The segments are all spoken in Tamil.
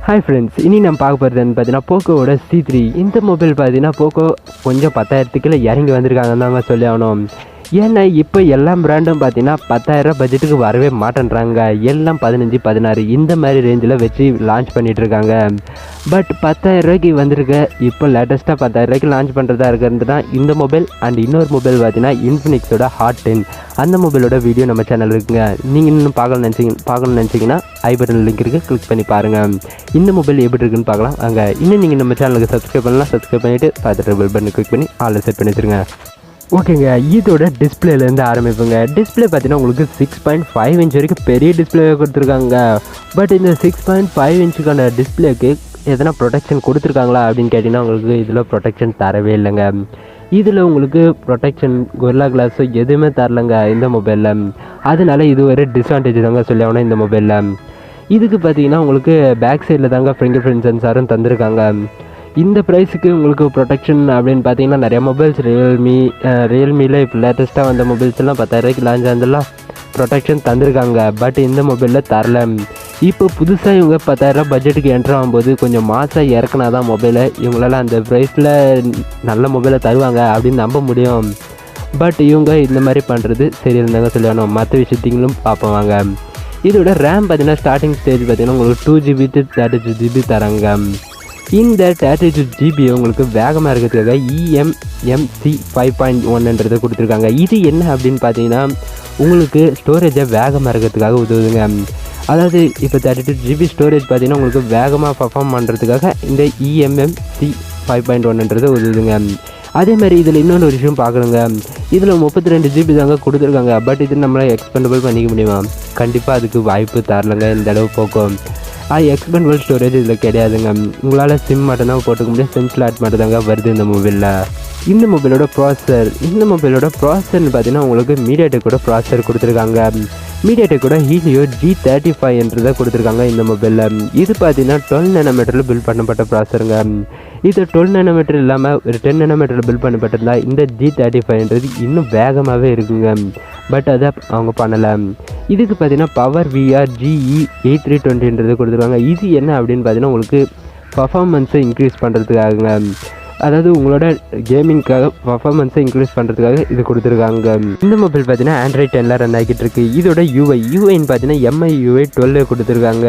ஹாய் ஃப்ரெண்ட்ஸ், இனி நம்ம பார்க்க போகிறது பார்த்தீங்கன்னா போக்கோவோட C3. இந்த மொபைல் பார்த்தீங்கன்னா போக்கோ கொஞ்சம் 10,000க்குள்ள இறங்கி வந்திருக்காங்கன்னு தாங்க சொல்லி ஆகணும். ஏன்னா இப்போ எல்லா பிராண்டும் பார்த்தீங்கன்னா 10,000 பட்ஜெட்டுக்கு வரவே மாட்டேன்றாங்க. எல்லாம் 15, 16 இந்த மாதிரி ரேஞ்சில் வச்சு லான்ச் பண்ணிகிட்ருக்காங்க. பட் 10,000 வந்திருக்க இப்போ லேட்டஸ்ட்டாக 10,000 லான்ச் பண்ணுறதா இருக்கிறதுனா இந்த மொபைல் அண்ட் இன்னொரு மொபைல் பார்த்தீங்கன்னா இன்ஃபினிக்ஸோட ஹாட் 10. அந்த மொபைலோட வீடியோ நம்ம சேனல் இருக்குங்க. நீங்கள் இன்னும் பார்க்கணும்னு நினச்சிங்கன்னா ஐ பட்டன் லிங்க் இருக்குது, கிளிக் பண்ணி பாருங்கள். இந்த மொபைல் எப்படி இருக்குன்னு பார்க்கலாம். அங்கே இன்னும் நீங்கள் நம்ம சேனலுக்கு சப்ஸ்கிரைப் பண்ணலாம். சப்ஸ்கிரைப் பண்ணிவிட்டு பார்த்துட்டு பெல் பட்டன் கிளிக் பண்ணி ஆல் செட் பண்ணி வச்சுருங்க. ஓகேங்க, இதோட டிஸ்பிளேலேருந்து ஆரம்பிப்புங்க. டிஸ்பிளே பார்த்தீங்கன்னா உங்களுக்கு 6.5 இன்ச் வரைக்கும் பெரிய டிஸ்பிளே கொடுத்துருக்காங்க. பட் இந்த 6.5 இன்ச்சுக்கான டிஸ்பிளேக்கு எதனா ப்ரொடெக்ஷன் கொடுத்துருக்காங்களா அப்படின்னு கேட்டிங்கன்னா உங்களுக்கு இதில் ப்ரொடெக்ஷன் தரவே இல்லைங்க. இதில் உங்களுக்கு ப்ரொடெக்ஷன் கொரில்லா கிளாஸோ எதுவுமே தரலைங்க இந்த மொபைலில். அதனால இது ஒரு டிஸ்அட்வான்டேஜ் தாங்க சொல்லி ஆகணும் இந்த மொபைலில். இதுக்கு பார்த்தீங்கன்னா உங்களுக்கு பேக் சைடில் தாங்க ஃபிங்கர் பிரிண்ட் சென்சாரும் தந்திருக்காங்க. இந்த ப்ரைஸுக்கு உங்களுக்கு ப்ரொடெக்ஷன் அப்படின்னு பார்த்தீங்கன்னா நிறையா மொபைல்ஸ் ரியல்மியில் இப்போ லேட்டஸ்ட்டாக வந்த மொபைல்ஸ் எல்லாம் 10,000 லான்ச் ஆனதெல்லாம் ப்ரொடெக்ஷன் தந்திருக்காங்க. பட் இந்த மொபைலில் தரல. இப்போ புதுசாக இவங்க 10,000 பட்ஜெட்டுக்கு என்ட்ரு ஆகும்போது கொஞ்சம் மாதம் இறக்குனா தான் மொபைலை இவங்களால அந்த ப்ரைஸில் நல்ல மொபைலை தருவாங்க அப்படின்னு நம்ப முடியும். பட் இவங்க இந்த மாதிரி பண்ணுறது சரி இருந்தாங்க சொல்லணும். மற்ற விஷயத்தைங்களும் பார்ப்போம். இதோட ரேம் பார்த்தீங்கன்னா ஸ்டார்டிங் ஸ்டேஜ் பார்த்தீங்கன்னா உங்களுக்கு 2GB to 32GB தராங்க. இந்த 32GB உங்களுக்கு வேகமாக இருக்கிறதுக்காக eMMC 5.1 கொடுத்துருக்காங்க. இது என்ன அப்படின்னு பார்த்தீங்கன்னா உங்களுக்கு ஸ்டோரேஜை வேகமாக இருக்கிறதுக்காக உதவுதுங்க. அதாவது இப்போ 32GB ஸ்டோரேஜ் பார்த்தீங்கன்னா உங்களுக்கு வேகமாக பர்ஃபார்ம் பண்ணுறதுக்காக இந்த eMMC 5.1 உதவுதுங்க. அதேமாதிரி இதில் இன்னொன்று ஒரு விஷயம் பார்க்கணுங்க. இதில் 32GB தாங்க கொடுத்துருக்காங்க. பட் இது நம்மளால் எக்ஸ்பெண்டபிள் பண்ணிக்க முடியுமா? கண்டிப்பாக அதுக்கு வாய்ப்பு தரலைங்க இந்த அளவு போக்கும். எக்ஸ்பெண்டபிள் ஸ்டோரேஜ் இதில் கிடையாதுங்க. உங்களால் சிம் மட்டும்தான் போட்டுக்க முடியும். சிம் ஸ்லாட் மட்டும் தாங்க வருது இந்த மொபைலில். இந்த மொபைலோட ப்ராசஸர்னு பார்த்தீங்கன்னா உங்களுக்கு மீடியாடெக்கோட ப்ராசஸர் கொடுத்துருக்காங்க. மீடியாடெக்கோட ஹீலியோ G35 கொடுத்துருக்காங்க இந்த மொபைலில். இது பார்த்தீங்கன்னா 12 nanometerல பில்ட் பண்ணப்பட்ட ப்ராசஸருங்க. இது 12 nanometer இல்லாமல் ஒரு 10 nanometerல பில்ட் பண்ணப்பட்டிருந்தால் இந்த G35 இன்னும் வேகமாகவே இருக்குங்க. பட் அதை அவங்க பண்ணலை. இதுக்கு பார்த்தீங்கன்னா பவர் VR GE8320 கொடுத்துருக்காங்க. இது என்ன அப்படின்னு பார்த்தீங்கன்னா உங்களுக்கு பர்ஃபார்மன்ஸை இன்க்ரீஸ் பண்ணுறதுக்காக, அதாவது உங்களோட கேமிங்காக பர்ஃபார்மன்ஸை இன்க்ரீஸ் பண்ணுறதுக்காக இது கொடுத்துருக்காங்க. இந்த மொபைல் பார்த்தீங்கன்னா Android 10 ரன் ஆகிட்டு இருக்கு. இதோட யூஐன்னு பார்த்தீங்கன்னா MI UI 12 கொடுத்துருக்காங்க.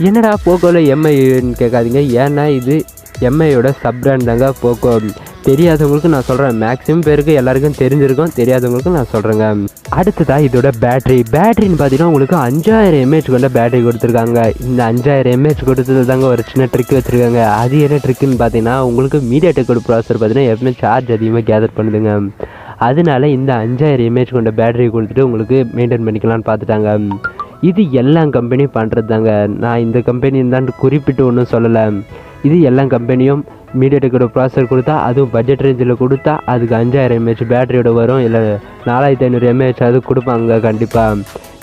என்னடா போக்கோவில் MI UIன்னு கேட்காதீங்க. ஏன்னா இது MIயோட சப் பிராண்ட் தாங்க போக்கோ. தெரியாதவங்களுக்கு நான் சொல்கிறேன், மேக்ஸிமம் பேருக்கு எல்லாருக்கும் தெரிஞ்சிருக்கும், தெரியாதவங்களுக்கு நான் சொல்கிறேங்க. அடுத்ததாக இதோட பேட்டரின்னு பார்த்தீங்கன்னா உங்களுக்கு 5000 mAh கொண்ட பேட்டரி கொடுத்துருக்காங்க. இந்த 5000 mAh கொடுத்தது தாங்க ஒரு சின்ன ட்ரிக் வச்சுருக்காங்க. அது என்ன ட்ரிக்குன்னு பார்த்தீங்கன்னா உங்களுக்கு மீடியாடெக்கோட ப்ராசஸர் பார்த்தீங்கன்னா எப்பவுமே சார்ஜ் அதிகமாக கேதர் பண்ணுதுங்க. அதனால இந்த 5000 mAh கொண்ட பேட்டரி கொடுத்துட்டு உங்களுக்கு மெயின்டைன் பண்ணிக்கலான்னு பார்த்துட்டாங்க. இது எல்லா கம்பெனியும் பண்ணுறது தாங்க. நான் இந்த கம்பெனின்னு தான் குறிப்பிட்டு ஒன்றும் சொல்லலை. இது எல்லா கம்பெனியும் மீடியாடெக்கோட ப்ராசஸர் கொடுத்தா, அதுவும் பட்ஜெட் ரேஞ்சில் கொடுத்தா அதுக்கு 5000 mAh பேட்டரியோட வரும். இல்லை 4500 mAh அது கொடுப்பாங்க கண்டிப்பாக.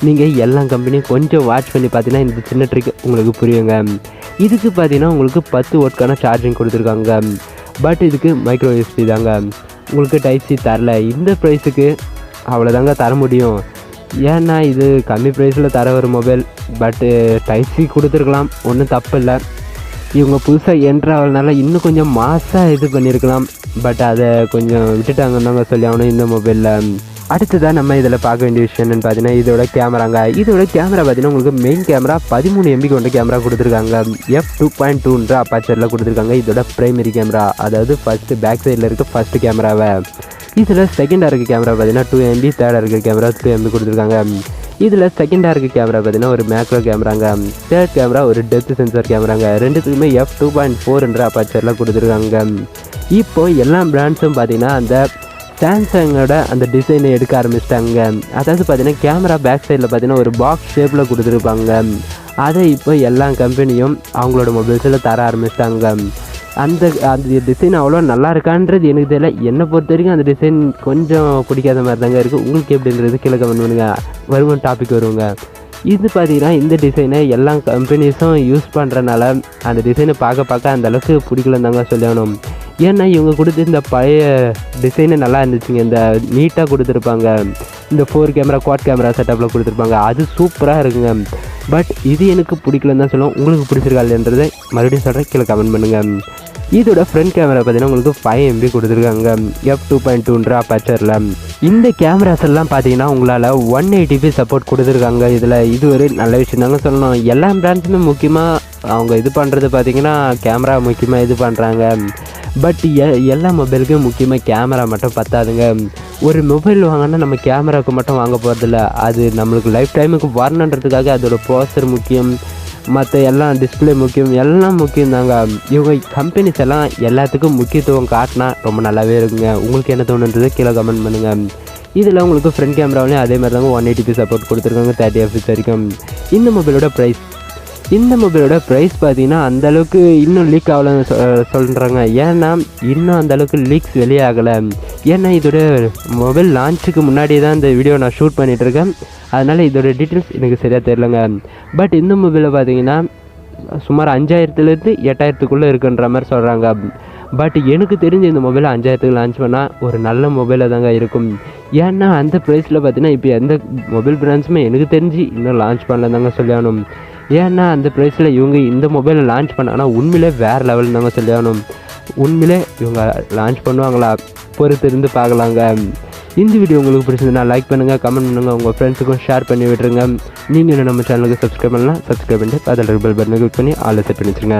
நீங்கள் எல்லா கம்பெனியும் கொஞ்சம் வாட்ச் பண்ணி பார்த்தீங்கன்னா இந்த சின்ன ட்ரிக் உங்களுக்கு புரியுங்க. இதுக்கு பார்த்தீங்கன்னா உங்களுக்கு 10 வாட்க்கான சார்ஜிங் கொடுத்துருக்காங்க. பட் இதுக்கு மைக்ரோ USB தாங்க. உங்களுக்கு டைப் C தரல. இந்த ப்ரைஸுக்கு அவ்வளோதாங்க தர முடியும். ஏன்னா இது கம்மி ப்ரைஸில் தர ஒரு மொபைல். பட்டு டைப் C கொடுத்துருக்கலாம், ஒன்றும் தப்பு இல்லை. இவங்க புதுசாக என்ட்ராகிறதுனால இன்னும் கொஞ்சம் மாசாக இது பண்ணியிருக்கலாம். பட் அதை கொஞ்சம் விட்டுட்டாங்கன்னு தாங்க சொல்லி ஆகணும் இந்த மொபைலில். அடுத்ததாக நம்ம இதில் பார்க்க வேண்டிய விஷயம் என்னென்னு பார்த்தீங்கன்னா இதோட கேமராங்க. இதோட கேமரா பார்த்தீங்கன்னா உங்களுக்கு மெயின் கேமரா 13 MB கொண்ட கேமரா கொடுத்துருக்காங்க. f2.2 அப்பாச்சரில் கொடுத்துருக்காங்க. இதோட ப்ரைமரி கேமரா, அதாவது ஃபஸ்ட்டு பேக் சைடில் இருக்க ஃபஸ்ட்டு கேமராவை. இதில் செகண்டாக இருக்க கேமரா பார்த்தீங்கன்னா 2 MB, தேர்டாக இருக்க கேமரா 2 MB கொடுத்துருக்காங்க. இதில் செகண்டாக இருக்க கேமரா பார்த்தீங்கன்னா ஒரு மேக்ரோ கேமராங்க. தேர்ட் கேமரா ஒரு டெப்த் சென்சார் கேமராங்க. ரெண்டுத்துக்குமே f2.4 அப்பாச்சரில் கொடுத்துருக்காங்க. இப்போது எல்லா பிராண்ட்ஸும் பார்த்தீங்கன்னா அந்த சாம்சங்கோட அந்த டிசைனை எடுக்க ஆரம்பிச்சிட்டாங்க. அதாவது பார்த்தீங்கன்னா கேமரா பேக் சைடில் பார்த்தீங்கன்னா ஒரு பாக்ஸ் ஷேப்பில் கொடுத்துருப்பாங்க. அதை இப்போ எல்லா கம்பெனியும் அவங்களோட மொபைல்ஸில் தர ஆரம்பிச்சிட்டாங்க. அந்த டிசைன் அவ்வளோ நல்லா இருக்கான்றது எனக்கு தெரியல. என்னை பொறுத்த வரைக்கும் அந்த டிசைன் கொஞ்சம் பிடிக்காத மாதிரி தாங்க இருக்குது. உங்களுக்கு எப்படின்றது கீழே கமெண்ட் பண்ணுங்கள். வருவோம் டாபிக் வருவாங்க. இது பார்த்தீங்கன்னா இந்த டிசைனை எல்லா கம்பெனிஸும் யூஸ் பண்ணுறனால அந்த டிசைனை பார்க்க அந்தளவுக்கு பிடிக்கலன்னு தாங்க சொல்லணும். ஏன்னா இவங்க கொடுத்து இந்த பழைய டிசைனே நல்லா இருந்துச்சுங்க. இந்த நீட்டாக கொடுத்துருப்பாங்க. இந்த 4 கேமரா குவாட் கேமரா செட்டப்பில் கொடுத்துருப்பாங்க. அது சூப்பராக இருக்குங்க. பட் இது எனக்கு பிடிக்கலன்னு தான் சொல்லுவோம். உங்களுக்கு பிடிச்சிருக்கா இல்லைன்றதை மறுபடியும் சொல்கிறேன், கீழே கமெண்ட் பண்ணுங்கள். இதோட ஃப்ரண்ட் கேமரா பார்த்தீங்கன்னா உங்களுக்கு 5 MB கொடுத்துருக்காங்க f2.2ன்ற அபர்ச்சரில். இந்த கேமராஸ் எல்லாம் பார்த்தீங்கன்னா உங்களால் 180p சப்போர்ட் கொடுத்துருக்காங்க. இதில் இது ஒரு நல்ல விஷயம் தாங்க சொல்லணும். எல்லா பிராண்ட்ஸுமே முக்கியமாக அவங்க இது பண்ணுறது பார்த்தீங்கன்னா கேமரா முக்கியமாக இது பண்ணுறாங்க. பட் எல்லா மொபைலுக்கும் முக்கியமாக கேமரா மட்டும் பத்தாதுங்க. ஒரு மொபைல் வாங்கினா நம்ம கேமராவுக்கு மட்டும் வாங்க போகிறதில்ல, அது நம்மளுக்கு லைஃப் டைமுக்கு வரணுன்றதுக்காக அதோட ப்ராசஸர் முக்கியம், மற்ற எல்லாம் டிஸ்பிளே முக்கியம், எல்லாம் முக்கியம் தாங்க. இவங்க கம்பெனிஸ் எல்லாம் எல்லாத்துக்கும் முக்கியத்துவம் காட்டினா ரொம்ப நல்லாவே இருக்குங்க. உங்களுக்கு என்ன தோணுன்றதை கீழே கமெண்ட் பண்ணுங்கள். இதில் உங்களுக்கு ஃப்ரண்ட் கேமராவிலையும் அதே மாதிரி தாங்க 180p சப்போர்ட் கொடுத்துருக்காங்க 30 fps வரைக்கும். இந்த மொபைலோட ப்ரைஸ் பார்த்தீங்கன்னா அந்தளவுக்கு இன்னும் லீக் ஆகலன்னு சொல்கிறாங்க. ஏன்னா இன்னும் அந்தளவுக்கு லீக்ஸ் வெளியாகலை. ஏன்னா இதோட மொபைல் லான்ச்சுக்கு முன்னாடி தான் இந்த வீடியோ நான் ஷூட் பண்ணிகிட்ருக்கேன். அதனால் இதோட டீட்டெயில்ஸ் எனக்கு சரியாக தெரியலங்க. பட் இந்த மொபைலை பார்த்தீங்கன்னா சுமார் 5000லேருந்து 8000க்குள்ளே இருக்குன்ற மாதிரி சொல்கிறாங்க. பட் எனக்கு தெரிஞ்ச இந்த மொபைலை 5000க்கு லான்ச் பண்ணால் ஒரு நல்ல மொபைலாக தாங்க இருக்கும். ஏன்னா அந்த ப்ரைஸில் பார்த்தீங்கன்னா இப்போ எந்த மொபைல் பிராண்ட்ஸுமே எனக்கு தெரிஞ்சு இன்னும் லான்ச் பண்ணல தாங்க சொல்லணும். ஏன்னா அந்த ப்ரைஸில் இவங்க இந்த மொபைலை லான்ச் பண்ணாங்கன்னா உண்மையிலே வேறு லெவல் தாங்க சொல்லணும். உண்மையிலே இவங்க லான்ச் பண்ணுவாங்களா, பொறுத்து இருந்து பார்க்கலாங்க. இந்த வீடியோ உங்களுக்கு பிடிச்சிருந்தா லைக் பண்ணுங்கள், கமெண்ட் பண்ணுங்கள், உங்கள் ஃப்ரெண்ட்ஸுக்கும் ஷேர் பண்ணி விட்டுருங்க. நீங்கள் நம்ம சேனலுக்கு சப்ஸ்கிரைப் பண்ணலாம், சப்ஸ்கிரைப் பண்ணிட்டு அதில் பெல் பட்டனை கிளிக் பண்ணி ஆல் செட் பண்ணி வச்சுருங்க.